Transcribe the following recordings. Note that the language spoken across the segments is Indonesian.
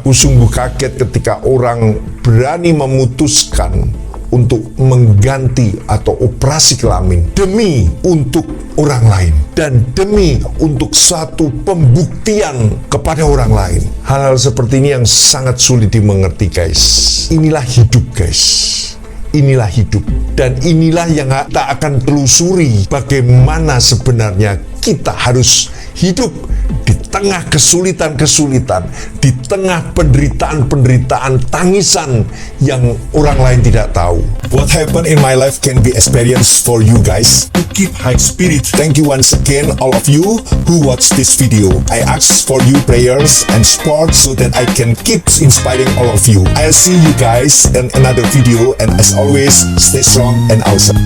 Aku sungguh kaget ketika orang berani memutuskan untuk mengganti atau operasi kelamin demi untuk orang lain dan demi untuk satu pembuktian kepada orang lain. Hal-hal seperti ini yang sangat sulit dimengerti, guys. Inilah hidup, guys. Inilah hidup, dan inilah yang kita akan telusuri bagaimana sebenarnya kita harus hidup di tengah kesulitan-kesulitan, di tengah penderitaan-penderitaan, tangisan yang orang lain tidak tahu. What happened in my life can be experienced for you guys. To keep high spirit, thank you once again all of you who watch this video. I ask for you prayers and support so that I can keep inspiring all of you. I'll see you guys in another video, and as always, stay strong and awesome.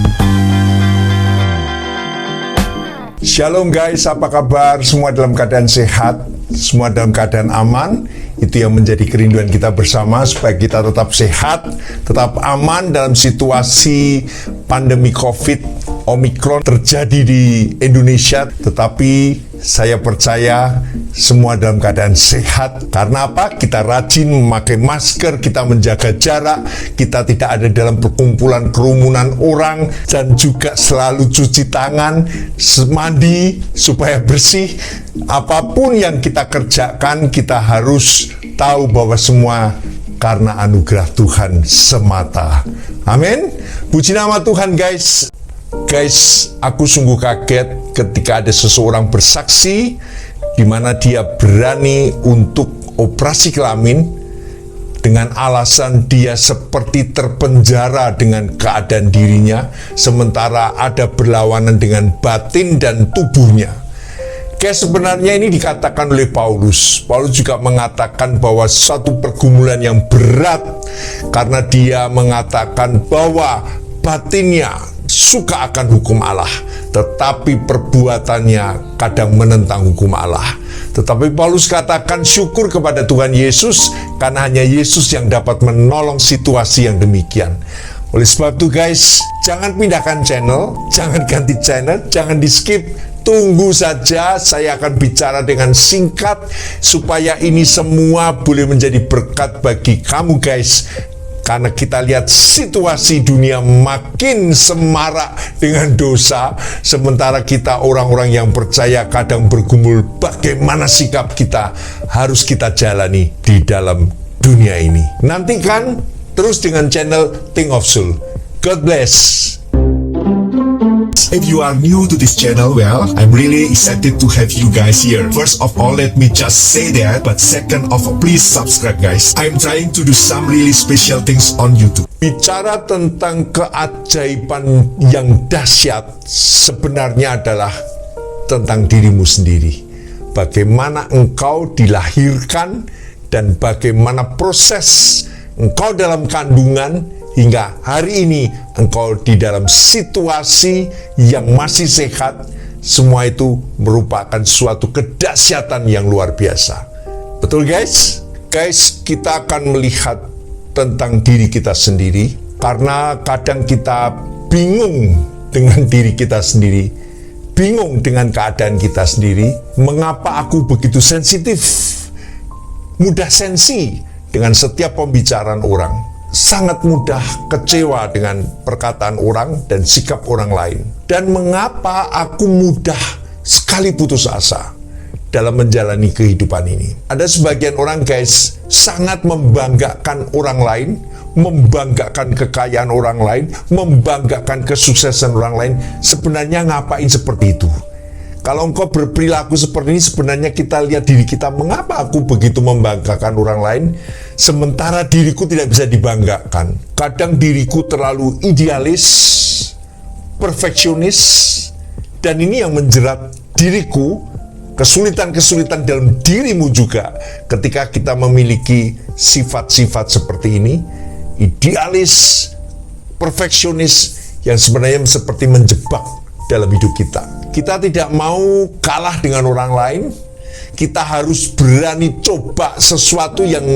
Shalom guys, apa kabar? Semua dalam keadaan sehat, semua dalam keadaan aman. Itu yang menjadi kerinduan kita bersama, supaya kita tetap sehat, tetap aman dalam situasi pandemi COVID Omicron terjadi di Indonesia. Tetapi saya percaya semua dalam keadaan sehat. Karena apa? Kita rajin memakai masker, kita menjaga jarak, kita tidak ada dalam perkumpulan kerumunan orang, dan juga selalu cuci tangan, mandi supaya bersih. Apapun yang kita kerjakan, kita harus tahu bahwa semua karena anugerah Tuhan semata. Amin. Puji nama Tuhan, guys. Guys, aku sungguh kaget ketika ada seseorang bersaksi di mana dia berani untuk operasi kelamin dengan alasan dia seperti terpenjara dengan keadaan dirinya, sementara ada berlawanan dengan batin dan tubuhnya. Kayak sebenarnya ini dikatakan oleh Paulus. Paulus juga mengatakan bahwa satu pergumulan yang berat, karena dia mengatakan bahwa batinnya suka akan hukum Allah, tetapi perbuatannya kadang menentang hukum Allah. Tetapi Paulus katakan syukur kepada Tuhan Yesus, karena hanya Yesus yang dapat menolong situasi yang demikian. Oleh sebab itu guys, jangan pindahkan channel, jangan ganti channel, jangan di skip. Tunggu saja, saya akan bicara dengan singkat supaya ini semua boleh menjadi berkat bagi kamu guys. Karena kita lihat situasi dunia makin semarak dengan dosa, sementara kita orang-orang yang percaya kadang bergumul bagaimana sikap kita harus kita jalani di dalam dunia ini. Nantikan terus dengan channel Think of Soul. God bless. If you are new to this channel, well, I'm really excited to have you guys here. First of all, let me just say that, but second of all, please subscribe guys. I'm trying to do some really special things on YouTube. Bicara tentang keajaiban yang dahsyat sebenarnya adalah tentang dirimu sendiri. Bagaimana engkau dilahirkan dan bagaimana proses engkau dalam kandungan hingga hari ini engkau di dalam situasi yang masih sehat. Semua itu merupakan suatu kedahsyatan yang luar biasa. Betul guys? Guys, kita akan melihat tentang diri kita sendiri, karena kadang kita bingung dengan diri kita sendiri, bingung dengan keadaan kita sendiri. Mengapa aku begitu sensitif, mudah sensi dengan setiap pembicaraan orang, sangat mudah kecewa dengan perkataan orang dan sikap orang lain, dan mengapa aku mudah sekali putus asa dalam menjalani kehidupan ini. Ada sebagian orang guys sangat membanggakan orang lain, membanggakan kekayaan orang lain, membanggakan kesuksesan orang lain. Sebenarnya ngapain seperti itu? Kalau engkau berperilaku seperti ini, sebenarnya kita lihat diri kita, mengapa aku begitu membanggakan orang lain, sementara diriku tidak bisa dibanggakan. Kadang diriku terlalu idealis, perfeksionis, dan ini yang menjerat diriku. Kesulitan-kesulitan dalam dirimu juga ketika kita memiliki sifat-sifat seperti ini, idealis, perfeksionis, yang sebenarnya seperti menjebak dalam hidup kita. Kita tidak mau kalah dengan orang lain. Kita harus berani coba sesuatu yang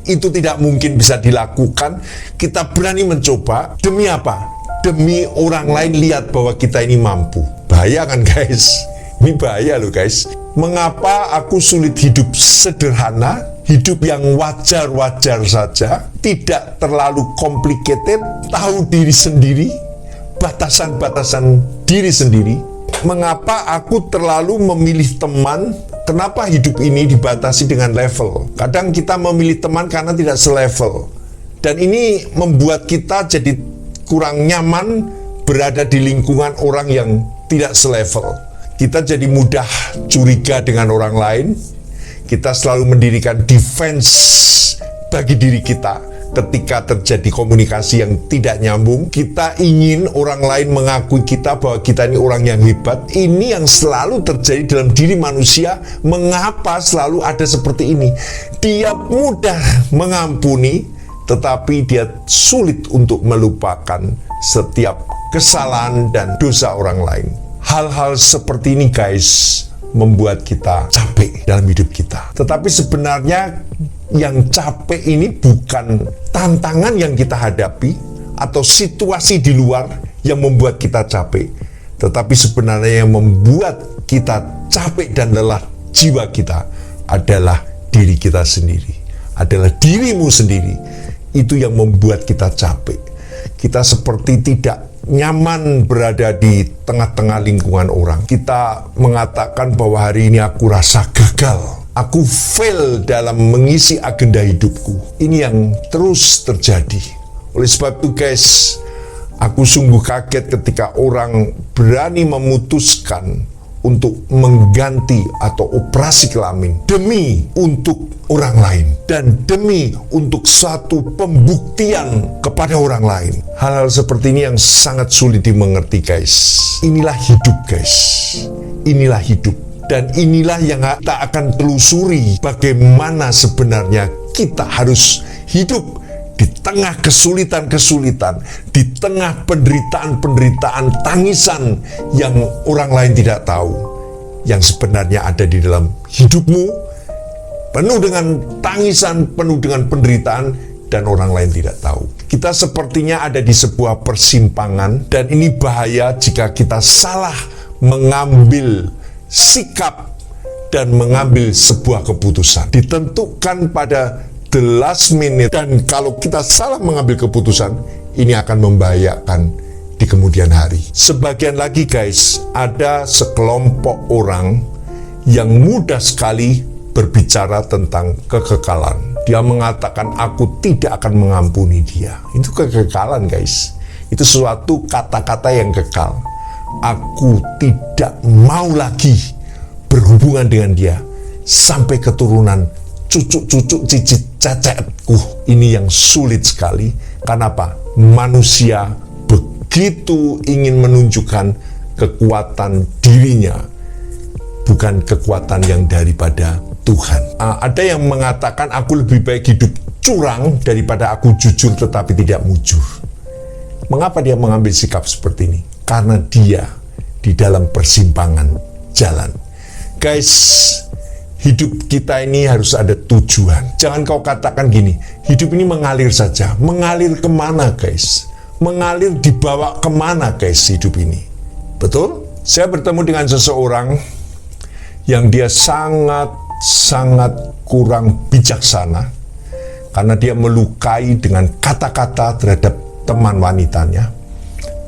itu tidak mungkin bisa dilakukan. Kita berani mencoba. Demi apa? Demi orang lain lihat bahwa kita ini mampu. Bahaya kan guys? Ini bahaya loh guys. Mengapa aku sulit hidup sederhana, hidup yang wajar-wajar saja, tidak terlalu complicated, tahu diri sendiri, batasan-batasan diri sendiri. Mengapa aku terlalu memilih teman? Kenapa hidup ini dibatasi dengan level? Kadang kita memilih teman karena tidak selevel. Dan ini membuat kita jadi kurang nyaman berada di lingkungan orang yang tidak selevel. Kita jadi mudah curiga dengan orang lain. Kita selalu mendirikan defense bagi diri kita. Ketika terjadi komunikasi yang tidak nyambung, kita ingin orang lain mengakui kita bahwa kita ini orang yang hebat. Ini yang selalu terjadi dalam diri manusia. Mengapa selalu ada seperti ini? Dia mudah mengampuni, tetapi dia sulit untuk melupakan setiap kesalahan dan dosa orang lain. Hal-hal seperti ini guys membuat kita capek dalam hidup kita. Tetapi sebenarnya yang capek ini bukan tantangan yang kita hadapi atau situasi di luar yang membuat kita capek. Tetapi sebenarnya yang membuat kita capek dan lelah jiwa kita adalah diri kita sendiri. Adalah dirimu sendiri. Itu yang membuat kita capek. Kita seperti tidak nyaman berada di tengah-tengah lingkungan orang. Kita mengatakan bahwa hari ini aku rasa gagal. Aku fail dalam mengisi agenda hidupku. Ini yang terus terjadi. Oleh sebab itu guys, aku sungguh kaget ketika orang berani memutuskan untuk mengganti atau operasi kelamin demi untuk orang lain dan demi untuk suatu pembuktian kepada orang lain. Hal-hal seperti ini yang sangat sulit dimengerti guys. Inilah hidup guys. Inilah hidup. Dan inilah yang kita akan telusuri bagaimana sebenarnya kita harus hidup di tengah kesulitan-kesulitan, di tengah penderitaan-penderitaan, tangisan yang orang lain tidak tahu, yang sebenarnya ada di dalam hidupmu, penuh dengan tangisan, penuh dengan penderitaan, dan orang lain tidak tahu. Kita sepertinya ada di sebuah persimpangan, dan ini bahaya jika kita salah mengambil sikap dan mengambil sebuah keputusan. Ditentukan pada the last minute, dan kalau kita salah mengambil keputusan, ini akan membahayakan di kemudian hari. Sebagian lagi guys, ada sekelompok orang yang mudah sekali berbicara tentang kekekalan. Dia mengatakan aku tidak akan mengampuni dia. Itu kekekalan guys. Itu suatu kata-kata yang kekal. Aku tidak mau lagi berhubungan dengan dia sampai keturunan cucu-cucu cicit cacatku. Ini yang sulit sekali. Kenapa? Manusia begitu ingin menunjukkan kekuatan dirinya, bukan kekuatan yang daripada Tuhan. Ada yang mengatakan aku lebih baik hidup curang daripada aku jujur tetapi tidak mujur. Mengapa dia mengambil sikap seperti ini? Karena dia di dalam persimpangan jalan. Guys, hidup kita ini harus ada tujuan. Jangan kau katakan gini, hidup ini mengalir saja. Mengalir kemana guys? Mengalir dibawa kemana guys hidup ini? Betul? Saya bertemu dengan seseorang yang dia sangat kurang bijaksana karena dia melukai dengan kata-kata terhadap teman wanitanya.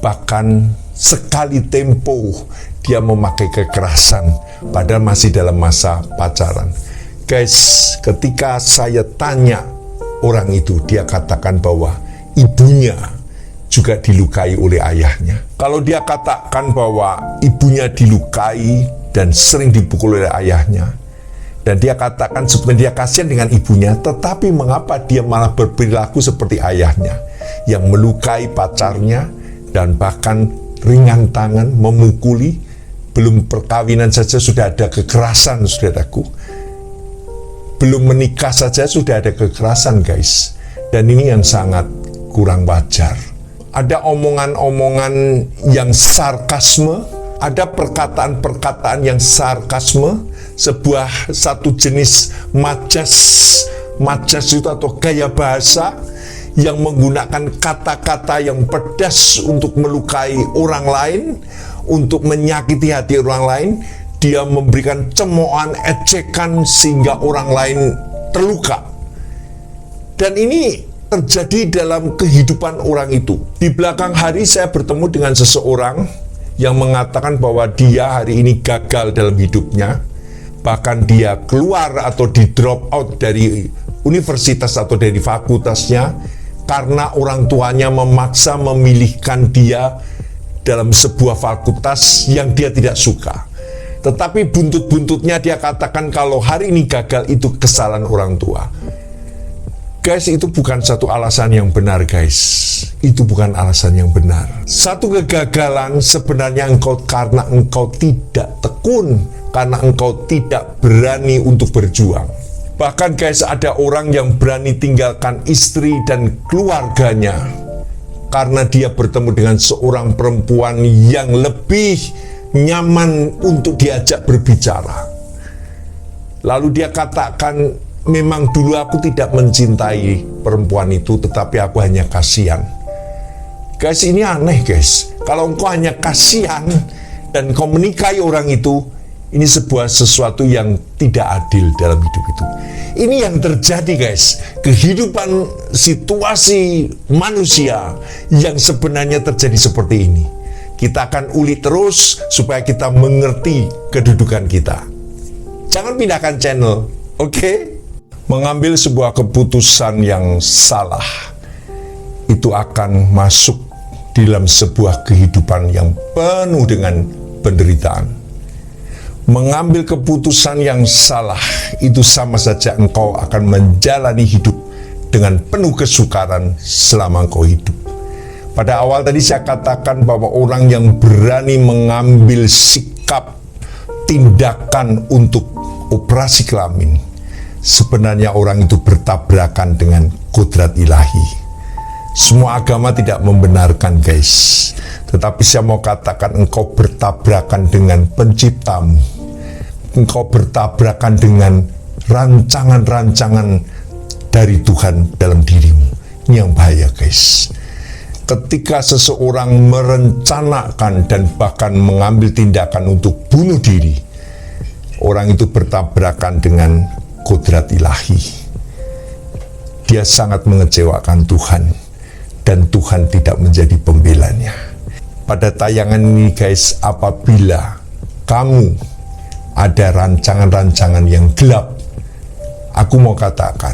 Bahkan sekali tempo dia memakai kekerasan padahal masih dalam masa pacaran. Guys, ketika saya tanya orang itu, dia katakan bahwa ibunya juga dilukai oleh ayahnya. Kalau dia katakan bahwa ibunya dilukai dan sering dipukul oleh ayahnya, dan dia katakan sebenarnya dia kasihan dengan ibunya, tetapi mengapa dia malah berperilaku seperti ayahnya yang melukai pacarnya dan bahkan ringan tangan, memukuli, belum perkawinan saja sudah ada kekerasan, saudaraku. Belum menikah saja sudah ada kekerasan, guys. Dan ini yang sangat kurang wajar. Ada omongan-omongan yang sarkasme, ada perkataan-perkataan yang sarkasme, satu jenis majas itu atau gaya bahasa yang menggunakan kata-kata yang pedas untuk melukai orang lain, untuk menyakiti hati orang lain, dia memberikan cemoohan, ejekan sehingga orang lain terluka. Dan ini terjadi dalam kehidupan orang itu. Di belakang hari saya bertemu dengan seseorang yang mengatakan bahwa dia hari ini gagal dalam hidupnya. Bahkan dia keluar atau di drop out dari universitas atau dari fakultasnya karena orang tuanya memaksa memilihkan dia dalam sebuah fakultas yang dia tidak suka. Tetapi buntut-buntutnya dia katakan kalau hari ini gagal itu kesalahan orang tua. Guys, itu bukan satu alasan yang benar, guys. Itu bukan alasan yang benar. Satu kegagalan sebenarnya karena engkau tidak tekun, karena engkau tidak berani untuk berjuang. Bahkan guys, ada orang yang berani tinggalkan istri dan keluarganya karena dia bertemu dengan seorang perempuan yang lebih nyaman untuk diajak berbicara. Lalu dia katakan, memang dulu aku tidak mencintai perempuan itu, tetapi aku hanya kasihan. Guys, ini aneh guys. Kalau engkau hanya kasihan dan kau menikahi orang itu, ini sesuatu yang tidak adil dalam hidup itu. Ini yang terjadi guys. Kehidupan situasi manusia yang sebenarnya terjadi seperti ini. Kita akan ulik terus supaya kita mengerti kedudukan kita. Jangan pindahkan channel, oke? Mengambil sebuah keputusan yang salah itu akan masuk dalam sebuah kehidupan yang penuh dengan penderitaan. Mengambil keputusan yang salah itu sama saja engkau akan menjalani hidup dengan penuh kesukaran selama engkau hidup. Pada awal tadi saya katakan bahwa orang yang berani mengambil sikap tindakan untuk operasi kelamin, sebenarnya orang itu bertabrakan dengan kodrat ilahi. Semua agama tidak membenarkan guys, tetapi saya mau katakan engkau bertabrakan dengan penciptamu. Engkau bertabrakan dengan rancangan-rancangan dari Tuhan dalam dirimu. Ini yang bahaya guys. Ketika seseorang merencanakan dan bahkan mengambil tindakan untuk bunuh diri, orang itu bertabrakan dengan kodrat ilahi. Dia sangat mengecewakan Tuhan, dan Tuhan tidak menjadi pembelanya. Pada tayangan ini guys, apabila kamu ada rancangan-rancangan yang gelap, aku mau katakan,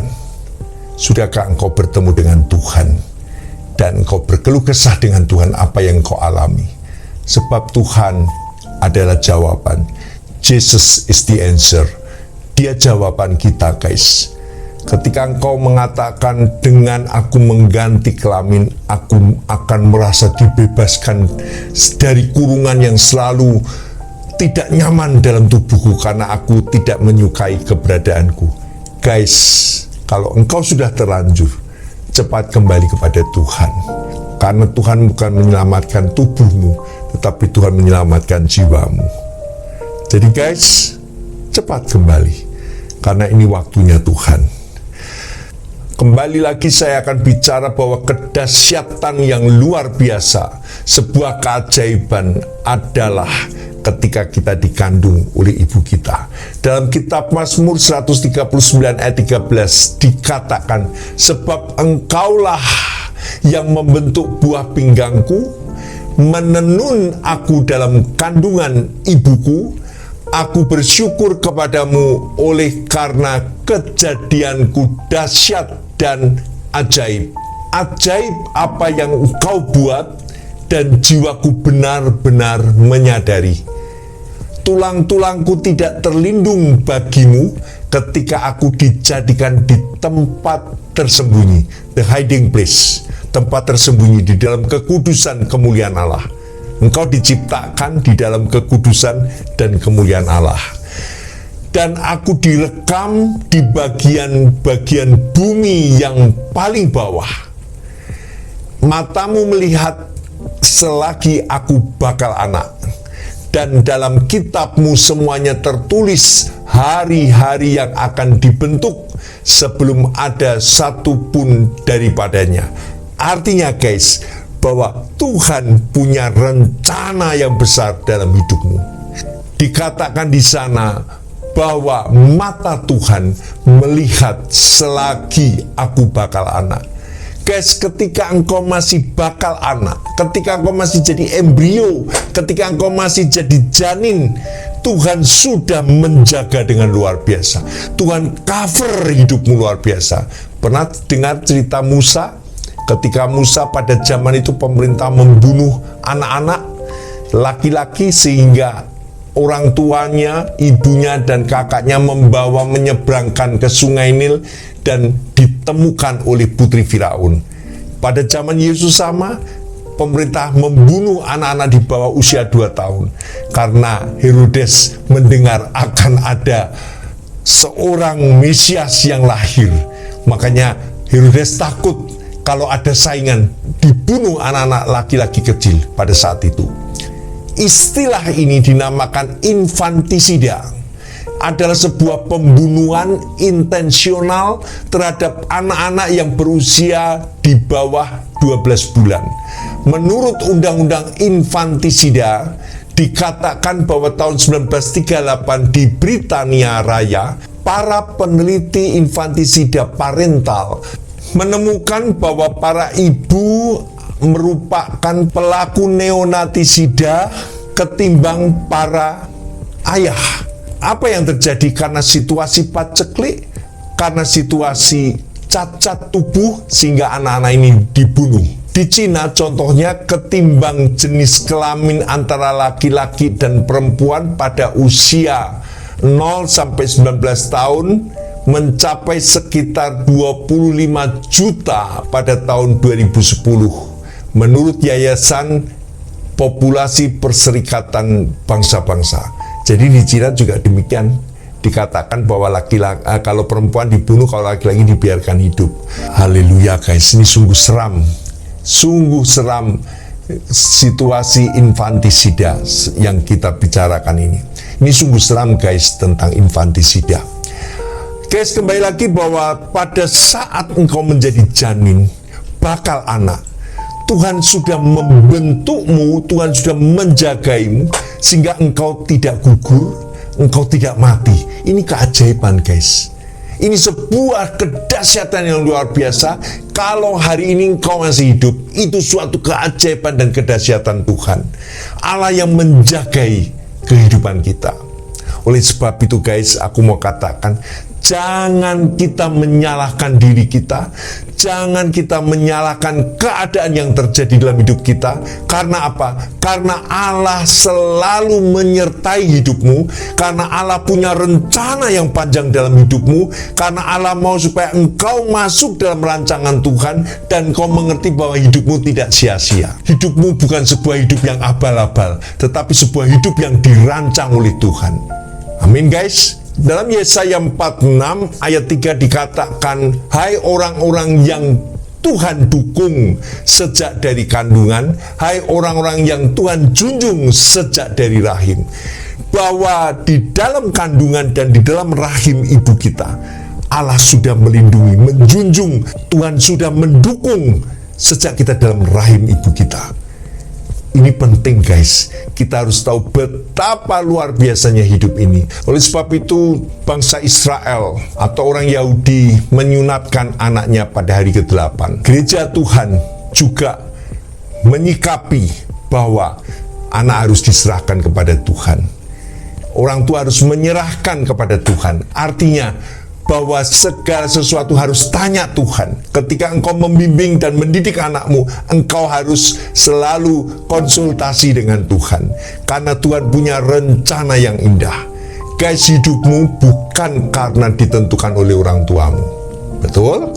sudahkah engkau bertemu dengan Tuhan dan engkau berkeluh kesah dengan Tuhan apa yang engkau alami? Sebab Tuhan adalah jawaban. Jesus is the answer. Dia jawaban kita guys. Ketika engkau mengatakan, dengan aku mengganti kelamin, aku akan merasa dibebaskan dari kurungan yang selalu tidak nyaman dalam tubuhku karena aku tidak menyukai keberadaanku. Guys, kalau engkau sudah terlanjur, cepat kembali kepada Tuhan. Karena Tuhan bukan menyelamatkan tubuhmu, tetapi Tuhan menyelamatkan jiwamu. Jadi guys, cepat kembali, karena ini waktunya Tuhan. Kembali lagi saya akan bicara bahwa kedahsyatan yang luar biasa, sebuah keajaiban adalah ketika kita dikandung oleh ibu kita. Dalam kitab Mazmur 139 ayat 13 dikatakan, sebab engkaulah yang membentuk buah pinggangku, menenun aku dalam kandungan ibuku. Aku bersyukur kepadamu oleh karena kejadianku dahsyat dan ajaib. Ajaib apa yang engkau buat, dan jiwaku benar-benar menyadari. Tulang-tulangku tidak terlindung bagimu ketika aku dijadikan di tempat tersembunyi, the hiding place, tempat tersembunyi di dalam kekudusan kemuliaan Allah. Engkau diciptakan di dalam kekudusan dan kemuliaan Allah. Dan aku direkam di bagian-bagian bumi yang paling bawah. Matamu melihat selagi aku bakal anak. Dan dalam kitabmu semuanya tertulis hari-hari yang akan dibentuk sebelum ada satu pun daripadanya. Artinya guys, bahwa Tuhan punya rencana yang besar dalam hidupmu. Di Dikatakan di sana bahwa mata Tuhan melihat selagi aku bakal anak. Guys, ketika engkau masih bakal anak, ketika engkau masih jadi embrio, ketika engkau masih jadi janin, Tuhan sudah menjaga dengan luar biasa. Tuhan cover hidupmu luar biasa. Pernah dengar cerita Musa? Ketika Musa pada zaman itu pemerintah membunuh anak-anak laki-laki sehingga orang tuanya, ibunya dan kakaknya membawa menyeberangkan ke Sungai Nil dan ditemukan oleh putri Firaun. Pada zaman Yesus sama, pemerintah membunuh anak-anak di bawah usia 2 tahun karena Herodes mendengar akan ada seorang Mesias yang lahir. Makanya Herodes takut kalau ada saingan dibunuh anak-anak laki-laki kecil pada saat itu. Istilah ini dinamakan infantisida, adalah sebuah pembunuhan intensional terhadap anak-anak yang berusia di bawah 12 bulan. Menurut Undang-Undang Infantisida, dikatakan bahwa tahun 1938 di Britania Raya, para peneliti infantisida parental menemukan bahwa para ibu merupakan pelaku neonatisida ketimbang para ayah. Apa yang terjadi? Karena situasi paceklik, karena situasi cacat tubuh, sehingga anak-anak ini dibunuh. Di Cina contohnya, ketimbang jenis kelamin antara laki-laki dan perempuan pada usia 0 sampai 19 tahun mencapai sekitar 25 juta pada tahun 2010 menurut Yayasan Populasi Perserikatan Bangsa-Bangsa. Jadi di Cina juga demikian, dikatakan bahwa laki-laki kalau perempuan dibunuh, kalau laki-laki dibiarkan hidup. Haleluya guys, ini sungguh seram situasi infantisida yang kita bicarakan ini. Ini sungguh seram guys tentang infantisida. Guys, kembali lagi bahwa pada saat engkau menjadi janin, bakal anak, Tuhan sudah membentukmu, Tuhan sudah menjagaimu, sehingga engkau tidak gugur, engkau tidak mati. Ini keajaiban guys. Ini sebuah kedahsyatan yang luar biasa. Kalau hari ini engkau masih hidup, itu suatu keajaiban dan kedahsyatan Tuhan. Allah yang menjagai kehidupan kita. Oleh sebab itu guys, aku mau katakan, jangan kita menyalahkan diri kita, jangan kita menyalahkan keadaan yang terjadi dalam hidup kita. Karena apa? Karena Allah selalu menyertai hidupmu, karena Allah punya rencana yang panjang dalam hidupmu, karena Allah mau supaya engkau masuk dalam rancangan Tuhan dan kau mengerti bahwa hidupmu tidak sia-sia. Hidupmu bukan sebuah hidup yang abal-abal, tetapi sebuah hidup yang dirancang oleh Tuhan. Amin guys. Dalam Yesaya 46 ayat 3 dikatakan, hai orang-orang yang Tuhan dukung sejak dari kandungan, hai orang-orang yang Tuhan junjung sejak dari rahim. Bahwa di dalam kandungan dan di dalam rahim ibu kita, Allah sudah melindungi, menjunjung, Tuhan sudah mendukung sejak kita dalam rahim ibu kita. Ini penting guys, kita harus tahu betapa luar biasanya hidup ini. Oleh sebab itu, bangsa Israel atau orang Yahudi menyunatkan anaknya pada hari ke-8. Gereja Tuhan juga menyikapi bahwa anak harus diserahkan kepada Tuhan. Orang tua harus menyerahkan kepada Tuhan. Artinya, bahwa segala sesuatu harus tanya Tuhan. Ketika engkau membimbing dan mendidik anakmu, engkau harus selalu konsultasi dengan Tuhan. Karena Tuhan punya rencana yang indah. Guys, hidupmu bukan karena ditentukan oleh orang tuamu. Betul?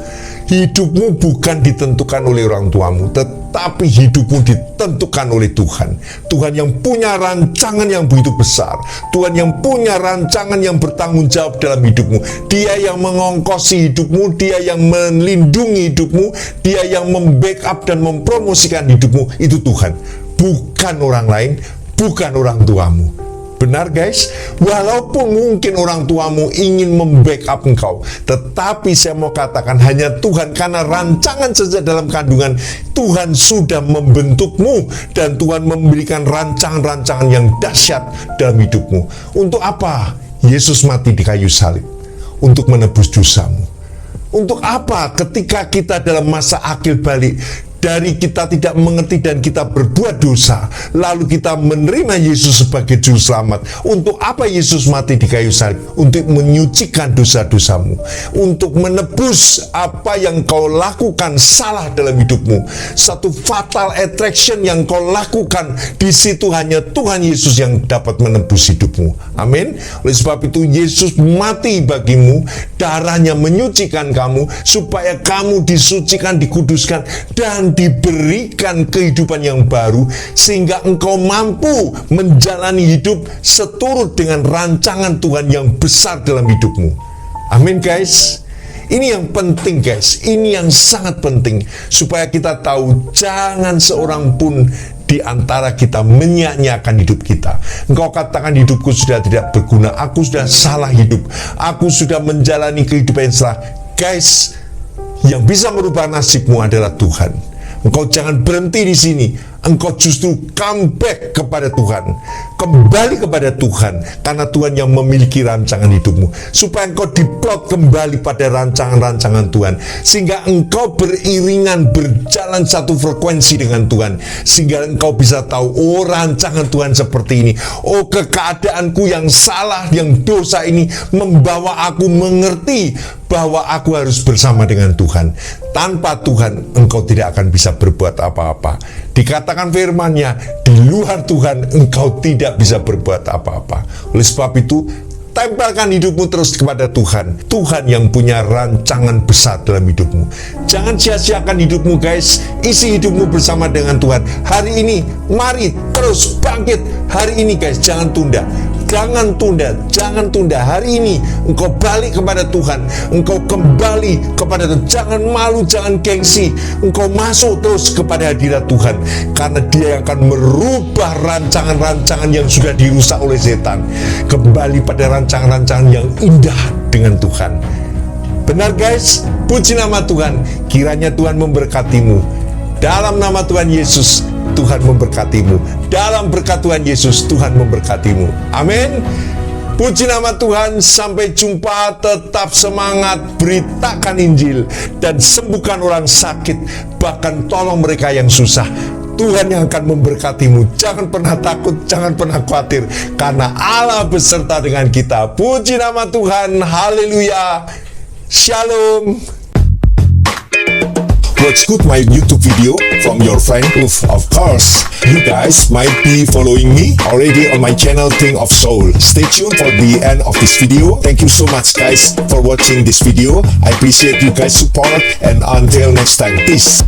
Hidupmu bukan ditentukan oleh orang tuamu, tetapi hidupmu ditentukan oleh Tuhan. Tuhan yang punya rancangan yang begitu besar. Tuhan yang punya rancangan yang bertanggung jawab dalam hidupmu. Dia yang mengongkosi hidupmu, dia yang melindungi hidupmu, dia yang membackup dan mempromosikan hidupmu. Itu Tuhan, bukan orang lain, bukan orang tuamu. Benar guys, walaupun mungkin orang tuamu ingin membackup engkau, tetapi saya mau katakan hanya Tuhan, karena rancangan sejak dalam kandungan Tuhan sudah membentukmu, dan Tuhan memberikan rancangan-rancangan yang dahsyat dalam hidupmu. Untuk apa Yesus mati di kayu salib? Untuk menebus dosamu. Untuk apa ketika kita dalam masa akhir balik, dari kita tidak mengerti dan kita berbuat dosa, lalu kita menerima Yesus sebagai juru selamat? Untuk apa Yesus mati di kayu salib? Untuk menyucikan dosa-dosamu, untuk menebus apa yang kau lakukan salah dalam hidupmu. Satu fatal attraction yang kau lakukan, di situ hanya Tuhan Yesus yang dapat menebus hidupmu. Amin. Oleh sebab itu Yesus mati bagimu, darahnya menyucikan kamu, supaya kamu disucikan, dikuduskan, dan diberikan kehidupan yang baru, sehingga engkau mampu menjalani hidup seturut dengan rancangan Tuhan yang besar dalam hidupmu. Amin guys. Ini yang penting guys, ini yang sangat penting, supaya kita tahu jangan seorang pun di antara kita menyia-nyiakan hidup kita. Engkau katakan hidupku sudah tidak berguna, aku sudah salah hidup, aku sudah menjalani kehidupan yang salah. Guys, yang bisa merubah nasibmu adalah Tuhan. Engkau jangan berhenti di sini. Engkau justru come back kepada Tuhan. Kembali kepada Tuhan. Karena Tuhan yang memiliki rancangan hidupmu. Supaya engkau diplot kembali pada rancangan-rancangan Tuhan. Sehingga engkau beriringan, berjalan satu frekuensi dengan Tuhan. Sehingga engkau bisa tahu, oh rancangan Tuhan seperti ini. Oh keadaanku yang salah, yang dosa ini membawa aku mengerti bahwa aku harus bersama dengan Tuhan. Tanpa Tuhan, engkau tidak akan bisa berbuat apa-apa. Dikatakan firman-Nya, di luar Tuhan, engkau tidak bisa berbuat apa-apa. Oleh sebab itu, tempelkan hidupmu terus kepada Tuhan. Tuhan yang punya rancangan besar dalam hidupmu. Jangan sia-siakan hidupmu guys. Isi hidupmu bersama dengan Tuhan. Hari ini, mari terus bangkit. Hari ini guys, jangan tunda. Jangan tunda, jangan tunda. Hari ini engkau balik kepada Tuhan. Engkau kembali kepada Tuhan. Jangan malu, jangan gengsi. Engkau masuk terus kepada hadirat Tuhan. Karena Dia yang akan merubah rancangan-rancangan yang sudah dirusak oleh setan. Kembali pada rancangan-rancangan yang indah dengan Tuhan. Benar guys? Puji nama Tuhan. Kiranya Tuhan memberkatimu. Dalam nama Tuhan Yesus, Tuhan memberkatimu. Dalam berkat Tuhan Yesus, Tuhan memberkatimu. Amin. Puji nama Tuhan. Sampai jumpa. Tetap semangat. Beritakan Injil. Dan sembuhkan orang sakit. Bahkan tolong mereka yang susah. Tuhan yang akan memberkatimu. Jangan pernah takut. Jangan pernah khawatir. Karena Allah beserta dengan kita. Puji nama Tuhan. Haleluya. Shalom. Watch good my YouTube video from your friend. Of course, you guys might be following me already on my channel King of Soul. Stay tuned for the end of this video. Thank you so much guys for watching this video. I appreciate you guys support, and until next time, peace.